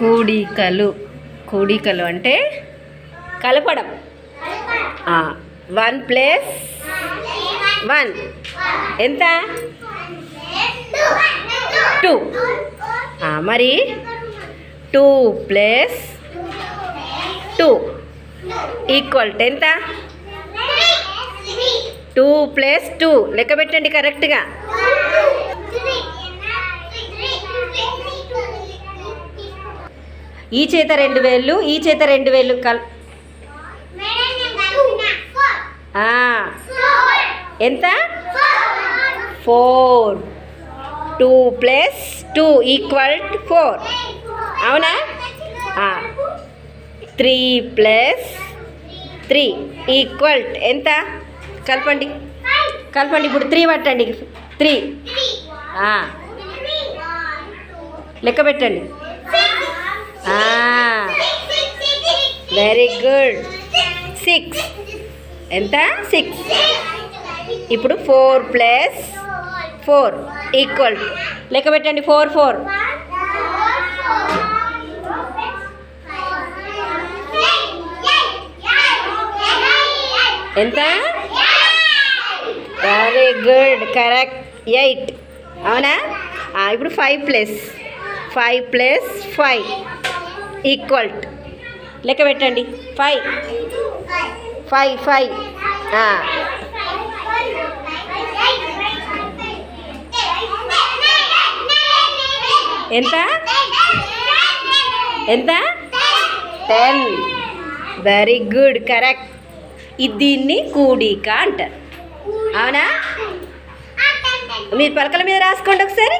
కూడికలు. కూడికలు అంటే కలపడం. 1 + 1 ఎంత? 2. మరి 2 + 2 = ఎంత? 2 + 2 లెక్క పెట్టండి కరెక్ట్గా. ఈ చేత 2 వేళ్ళు, ఈ చేత 2 వేళ్ళు ఎంత? 4. 2 + 2 = 4. అవునా? 3 + 3 = ఎంత? కలపండి. ఇప్పుడు 3 పట్టండి. 3 లెక్క పెట్టండి. Very good. 6 ఎంత? 6. ఇప్పుడు 4 + 4 = లెక్క పెట్టండి. 4 ఎంత? Very good, correct. 8. అవునా? ఇప్పుడు 5 + 5 = లెక్క పెట్టండి. 5 ఎంత? 10. Very good, correct. దీన్ని కూడిక అంటారు. అవునా? మీరు పలకల మీద రాసుకోండి ఒకసారి.